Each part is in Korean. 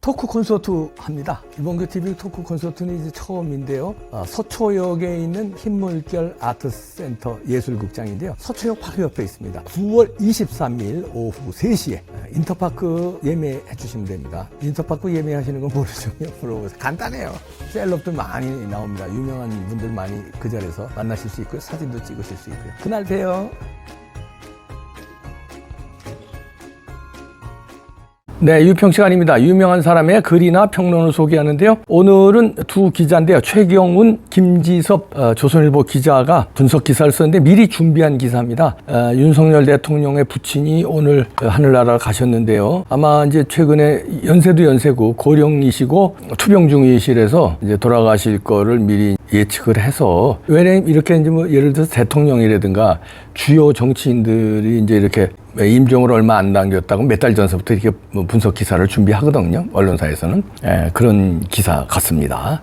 토크 콘서트 합니다. 이범규 TV 토크 콘서트는 이제 처음인데요. 서초역에 있는 흰물결 아트센터 예술극장인데요. 서초역 바로 옆에 있습니다. 9월 23일 오후 3시에 인터파크 예매해 주시면 됩니다. 인터파크 예매하시는 건 모르죠? 물어보세요. 간단해요. 셀럽들 많이 나옵니다. 유명한 분들 많이 그 자리에서 만나실 수 있고요. 사진도 찍으실 수 있고요. 그날 봬요. 네, 유평 시간입니다. 유명한 사람의 글이나 평론을 소개하는데요. 오늘은 두 기자인데요. 최경훈, 김지섭 조선일보 기자가 분석 기사를 썼는데 미리 준비한 기사입니다. 윤석열 대통령의 부친이 오늘 하늘나라 가셨는데요. 아마 이제 최근에 연세도 연세고 고령이시고 투병 중이시라서 이제 돌아가실 거를 미리 예측을 해서, 왜냐면 이렇게 이제 뭐 예를 들어서 대통령이라든가 주요 정치인들이 이제 이렇게 임종을 얼마 안 남겼다고 몇 달 전서부터 이렇게 분석 기사를 준비하거든요. 언론사에서는. 그런 기사 같습니다.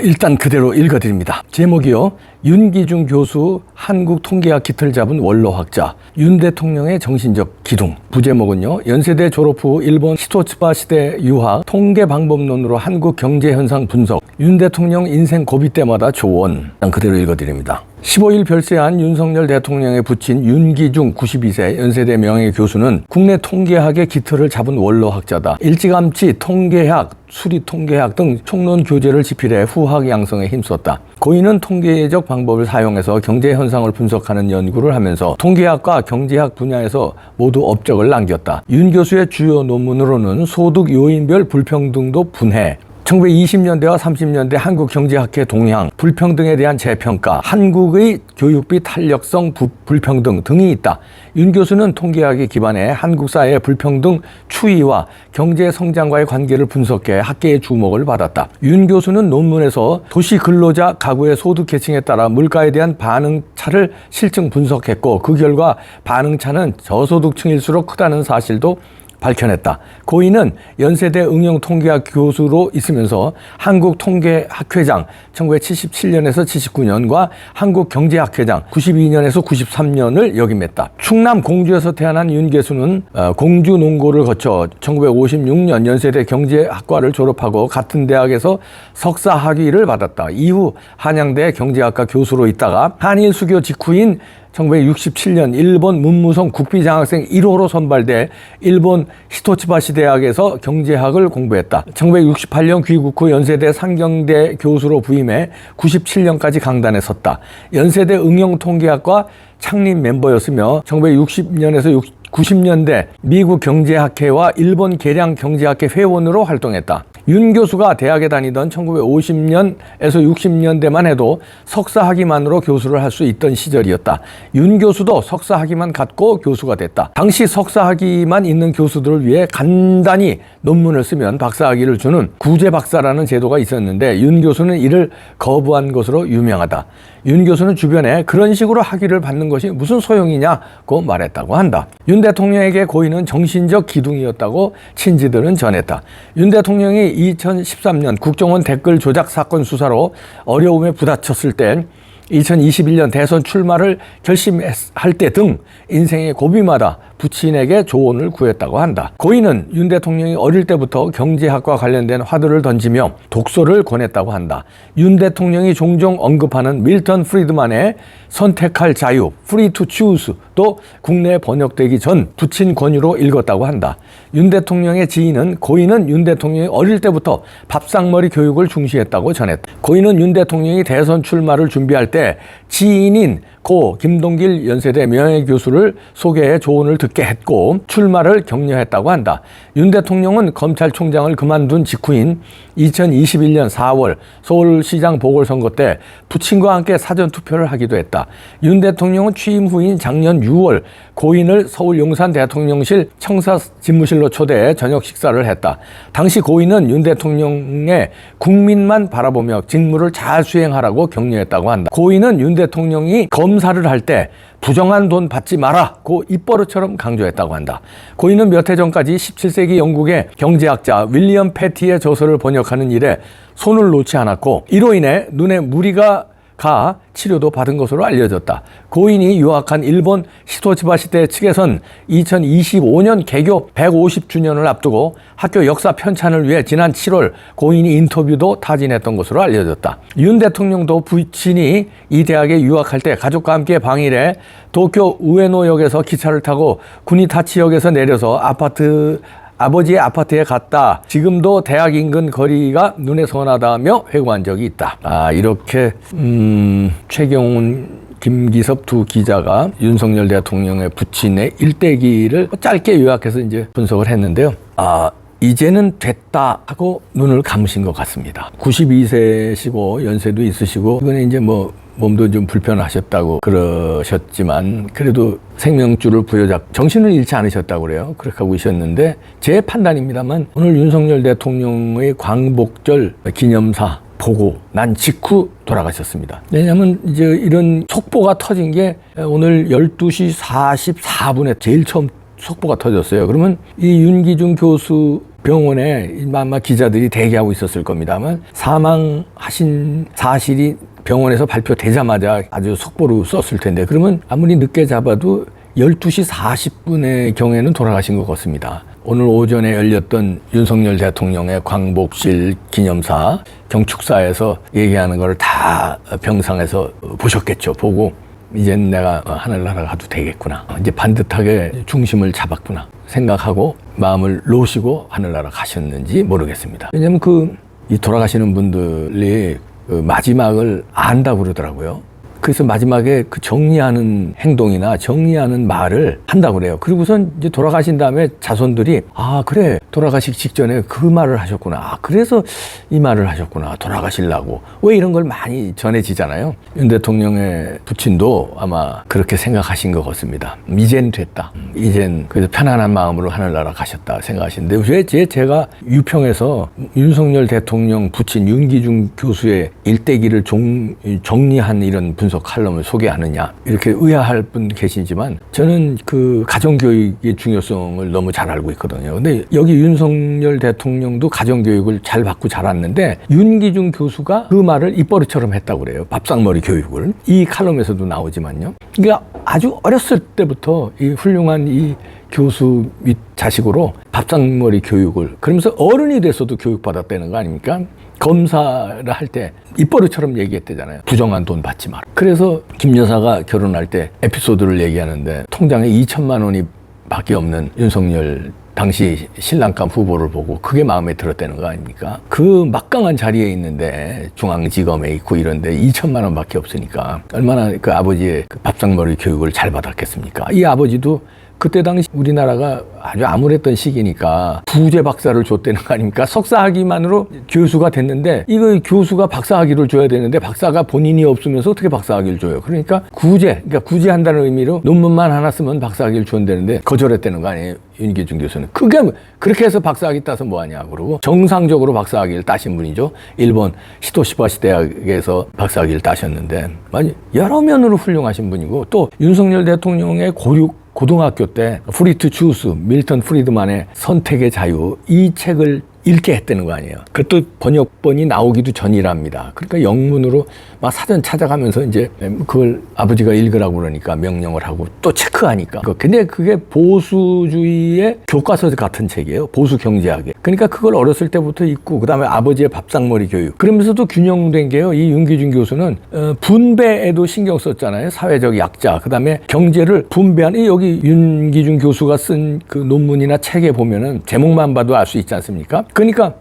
일단 그대로 읽어드립니다. 제목이요. 윤기중 교수 한국통계학 기틀 잡은 원로학자, 윤 대통령의 정신적 기둥. 부제목은요. 연세대 졸업 후 일본 히토츠바 시대 유학, 통계 방법론으로 한국 경제 현상 분석, 윤 대통령 인생 고비 때마다 조언. 일단 그대로 읽어드립니다. 15일 별세한 윤석열 대통령의 부친 윤기중 92세 연세대 명예교수는 국내 통계학의 기틀을 잡은 원로학자다. 일찌감치 통계학, 수리통계학 등 총론 교재를 집필해 후학 양성에 힘썼다. 고인은 통계적 방법을 사용해서 경제 현상을 분석하는 연구를 하면서 통계학과 경제학 분야에서 모두 업적을 남겼다. 윤 교수의 주요 논문으로는 소득 요인별 불평등도 분해, 1920년대와 30년대 한국 경제학회 동향, 불평등에 대한 재평가, 한국의 교육비 탄력성 불평등 등이 있다. 윤 교수는 통계학에 기반해 한국 사회의 불평등 추이와 경제 성장과의 관계를 분석해 학계의 주목을 받았다. 윤 교수는 논문에서 도시 근로자 가구의 소득 계층에 따라 물가에 대한 반응차를 실증 분석했고, 그 결과 반응차는 저소득층일수록 크다는 사실도 밝혀냈다. 고인은 연세대 응용통계학 교수로 있으면서 한국통계학회장 1977년에서 79년과 한국경제학회장 92년에서 93년을 역임했다. 충남 공주에서 태어난 윤 교수는 공주 농고를 거쳐 1956년 연세대 경제학과를 졸업하고 같은 대학에서 석사 학위를 받았다. 이후 한양대 경제학과 교수로 있다가 한일 수교 직후인 1967년 일본 문무성 국비장학생 1호로 선발돼 일본 히토츠바시 대학에서 경제학을 공부했다. 1968년 귀국 후 연세대 상경대 교수로 부임해 97년까지 강단에 섰다. 연세대 응용통계학과 창립 멤버였으며 1960년에서 90년대 미국 경제학회와 일본 계량 경제학회 회원으로 활동했다. 윤 교수가 대학에 다니던 1950년에서 60년대만 해도 석사 학위만으로 교수를 할 수 있던 시절이었다. 윤 교수도 석사 학위만 갖고 교수가 됐다. 당시 석사 학위만 있는 교수들을 위해 간단히 논문을 쓰면 박사 학위를 주는 구제 박사라는 제도가 있었는데 윤 교수는 이를 거부한 것으로 유명하다. 윤 교수는 주변에 그런 식으로 학위를 받는 것이 무슨 소용이냐고 말했다고 한다. 윤 대통령에게 고인은 정신적 기둥이었다고 친지들은 전했다. 윤 대통령이 2013년 국정원 댓글 조작 사건 수사로 어려움에 부닥쳤을 때, 2021년 대선 출마를 결심할 때 등 인생의 고비마다 부친에게 조언을 구했다고 한다. 고인은 윤 대통령이 어릴 때부터 경제학과 관련된 화두를 던지며 독서를 권했다고 한다. 윤 대통령이 종종 언급하는 밀턴 프리드만의 선택할 자유, Free to Choose도 국내에 번역되기 전 부친 권유로 읽었다고 한다. 윤 대통령의 지인은 고인은 윤 대통령이 어릴 때부터 밥상머리 교육을 중시했다고 전했다. 고인은 윤 대통령이 대선 출마를 준비할 때 지인인 고 김동길 연세대 명예교수를 소개해 조언을 듣게 했고 출마를 격려했다고 한다. 윤 대통령은 검찰총장을 그만둔 직후인 2021년 4월 서울시장 보궐선거 때 부친과 함께 사전투표를 하기도 했다. 윤 대통령은 취임 후인 작년 6월 고인을 서울 용산 대통령실 청사집무실로 초대해 저녁 식사를 했다. 당시 고인은 윤 대통령의 국민만 바라보며 직무를 잘 수행하라고 격려했다고 한다. 고인은 윤 대통령이 검사를 할 때 부정한 돈 받지 마라고 입버릇처럼 강조했다고 한다. 고인은 몇 해 전까지 17세기 영국의 경제학자 윌리엄 패티의 저서를 번역하는 일에 손을 놓지 않았고, 이로 인해 눈에 무리가 가 치료도 받은 것으로 알려졌다. 고인이 유학한 일본 시토치바 시대 측에선 2025년 개교 150주년을 앞두고 학교 역사 편찬을 위해 지난 7월 고인이 인터뷰도 타진했던 것으로 알려졌다. 윤 대통령도 부친이 이 대학에 유학할 때 가족과 함께 방일해 도쿄 우에노역에서 기차를 타고 구니타치역에서 내려서 아버지의 아파트에 갔다. 지금도 대학 인근 거리가 눈에 선하다며 회고한 적이 있다. 이렇게 최경훈, 김기섭 두 기자가 윤석열 대통령의 부친의 일대기를 짧게 요약해서 이제 분석을 했는데요. 이제는 됐다 하고 눈을 감으신 것 같습니다. 92세시고 연세도 있으시고 이거는 이제 몸도 좀 불편하셨다고 그러셨지만 그래도 생명줄을 부여잡고 정신을 잃지 않으셨다고 그래요. 그렇게 하고 계셨는데 제 판단입니다만 오늘 윤석열 대통령의 광복절 기념사 보고 난 직후 돌아가셨습니다. 왜냐하면 이제 이런 속보가 터진 게 오늘 12시 44분에 제일 처음 속보가 터졌어요. 그러면 이 윤기중 교수 병원에 아마 기자들이 대기하고 있었을 겁니다만 사망하신 사실이 병원에서 발표되자마자 아주 속보로 썼을 텐데 그러면 아무리 늦게 잡아도 12시 40분의 경우에는 돌아가신 것 같습니다. 오늘 오전에 열렸던 윤석열 대통령의 광복절 기념사 경축사에서 얘기하는 걸 다 병상에서 보셨겠죠. 보고 이젠 내가 하늘나라 가도 되겠구나. 이제 반듯하게 중심을 잡았구나 생각하고 마음을 놓으시고 하늘나라 가셨는지 모르겠습니다. 왜냐하면 이 돌아가시는 분들이 마지막을 안다고 그러더라고요. 그래서 마지막에 그 정리하는 행동이나 정리하는 말을 한다고 그래요. 그리고선 이제 돌아가신 다음에 자손들이 그래 돌아가시기 직전에 그 말을 하셨구나. 그래서 이 말을 하셨구나. 돌아가시려고. 왜 이런 걸 많이 전해지잖아요. 윤 대통령의 부친도 아마 그렇게 생각하신 것 같습니다. 이젠 됐다. 이젠 그래서 편안한 마음으로 하늘나라 가셨다 생각하시는데 왜 제가 유평에서 윤석열 대통령 부친 윤기중 교수의 일대기를 정리한 이런 분석 칼럼을 소개하느냐 이렇게 의아할 분 계시지만 저는 그 가정교육의 중요성을 너무 잘 알고 있거든요. 근데 여기 윤석열 대통령도 가정교육을 잘 받고 자랐는데 윤기중 교수가 그 말을 입버릇처럼 했다고 그래요. 밥상머리 교육을. 이 칼럼에서도 나오지만요. 그러니까 아주 어렸을 때부터 이 훌륭한 이 교수 및 자식으로 밥상머리 교육을 그러면서 어른이 돼서도 교육받았다는 거 아닙니까? 검사를 할 때 입버릇처럼 얘기했대잖아요. 부정한 돈 받지 마라. 그래서 김 여사가 결혼할 때 에피소드를 얘기하는데 통장에 2천만 원이 밖에 없는 윤석열 당시 신랑감 후보를 보고 그게 마음에 들었다는 거 아닙니까? 그 막강한 자리에 있는데 중앙지검에 있고 이런데 2천만 원 밖에 없으니까 얼마나 그 아버지의 그 밥상머리 교육을 잘 받았겠습니까? 이 아버지도 그때 당시 우리나라가 아주 암울했던 시기니까 부재 박사를 줬다는 거 아닙니까? 석사학위만으로 교수가 됐는데 이거 교수가 박사학위를 줘야 되는데 박사가 본인이 없으면서 어떻게 박사학위를 줘요? 그러니까 구제한다는 의미로 논문만 하나 쓰면 박사학위를 줬는데 거절했다는 거 아니에요? 윤기중 교수는. 그렇게 해서 박사학위 따서 뭐하냐 그러고 정상적으로 박사학위를 따신 분이죠. 일본 시토시바시 대학에서 박사학위를 따셨는데 여러 면으로 훌륭하신 분이고 또 윤석열 대통령의 고등학교 때 프리트 추스, 밀턴 프리드만의 선택의 자유 이 책을 읽게 했다는 거 아니에요. 그것도 번역본이 나오기도 전이랍니다. 그러니까 영문으로 막 사전 찾아가면서 이제 그걸 아버지가 읽으라고 그러니까 명령을 하고 또 체크하니까. 근데 그게 보수주의의 교과서 같은 책이에요. 보수 경제학에. 그러니까 그걸 어렸을 때부터 읽고 그다음에 아버지의 밥상머리 교육. 그러면서도 균형된 게요. 이 윤기중 교수는 분배에도 신경 썼잖아요. 사회적 약자. 그다음에 경제를 분배하는 여기 윤기중 교수가 쓴 그 논문이나 책에 보면은 제목만 봐도 알 수 있지 않습니까? 그러니까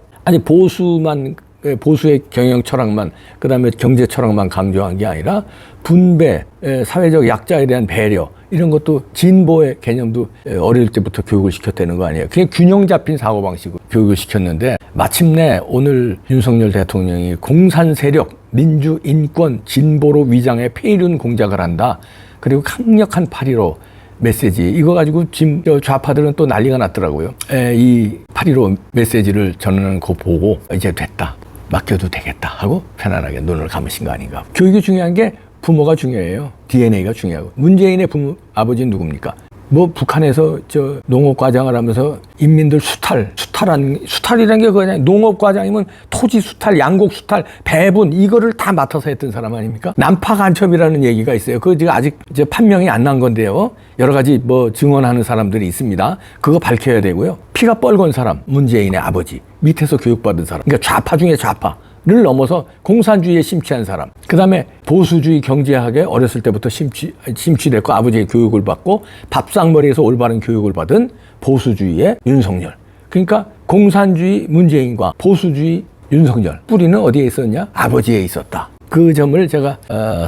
보수의 경영 철학만 그다음에 경제 철학만 강조한 게 아니라 분배, 사회적 약자에 대한 배려 이런 것도 진보의 개념도 어릴 때부터 교육을 시켰다는 거 아니에요. 그냥 균형 잡힌 사고방식으로 교육을 시켰는데 마침내 오늘 윤석열 대통령이 공산 세력, 민주, 인권, 진보로 위장해 폐륜 공작을 한다. 그리고 강력한 파리로 메시지 이거 가지고 지금 좌파들은 또 난리가 났더라고요. 이 8.15 메시지를 전하는 거 보고 이제 됐다. 맡겨도 되겠다 하고 편안하게 눈을 감으신 거 아닌가. 교육이 중요한 게 부모가 중요해요. DNA가 중요하고. 문재인의 아버지는 누굽니까? 뭐 북한에서 저 농업과장을 하면서 인민들 수탈이라는 게 그냥 농업과장이면 토지 수탈, 양곡 수탈, 배분 이거를 다 맡아서 했던 사람 아닙니까? 난파 간첩이라는 얘기가 있어요. 그거 지금 아직 이제 판명이 안 난 건데요. 여러 가지 뭐 증언하는 사람들이 있습니다. 그거 밝혀야 되고요. 피가 뻘건 사람, 문재인의 아버지, 밑에서 교육받은 사람, 그러니까 좌파 중에 좌파를 넘어서 공산주의에 심취한 사람, 그 다음에 보수주의 경제학에 어렸을 때부터 심취됐고 아버지의 교육을 받고 밥상머리에서 올바른 교육을 받은 보수주의의 윤석열. 그러니까 공산주의 문재인과 보수주의 윤석열 뿌리는 어디에 있었냐? 아버지에 있었다. 그 점을 제가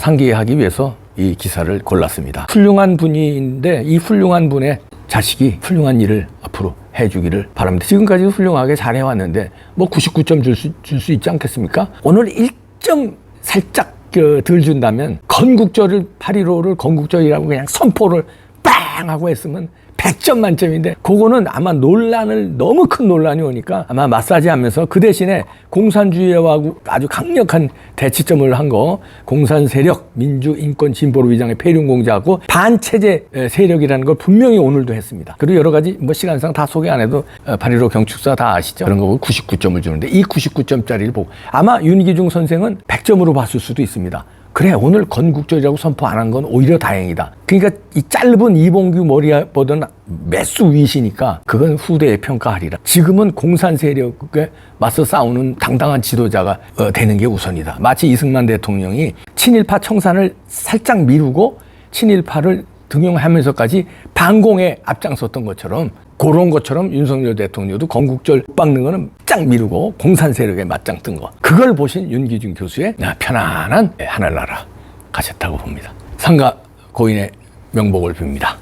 상기하기 위해서 이 기사를 골랐습니다. 훌륭한 분인데 이 훌륭한 분의 자식이 훌륭한 일을 앞으로 해주기를 바랍니다. 지금까지도 훌륭하게 잘해왔는데 뭐 99점 줄 수 있지 않겠습니까? 오늘 1점 살짝 덜 준다면 건국절을 8.15를 건국절이라고 그냥 선포를 빵 하고 했으면 100점 만점인데 그거는 아마 너무 큰 논란이 오니까 아마 마사지하면서 그 대신에 공산주의하고 아주 강력한 대치점을 한 거 공산 세력, 민주, 인권, 진보로 위장의 폐륜공자하고 반체제 세력이라는 걸 분명히 오늘도 했습니다. 그리고 여러 가지 뭐 시간상 다 소개 안 해도 8.15 경축사 다 아시죠? 그런 거 99점을 주는데 이 99점짜리를 보고 아마 윤기중 선생은 100점으로 봤을 수도 있습니다. 그래 오늘 건국절이라고 선포 안 한 건 오히려 다행이다. 그러니까 이 짧은 이봉규 머리보다는 몇수 위시니까 그건 후대에 평가하리라. 지금은 공산 세력에 맞서 싸우는 당당한 지도자가 되는 게 우선이다. 마치 이승만 대통령이 친일파 청산을 살짝 미루고 친일파를 등용하면서까지 반공에 앞장섰던 것처럼 그런 것처럼 윤석열 대통령도 건국절 박는 거는 쫙 미루고 공산 세력에 맞짱 뜬 거. 그걸 보신 윤기중 교수의 편안한 하늘나라 가셨다고 봅니다. 상가 고인의 명복을 빕니다.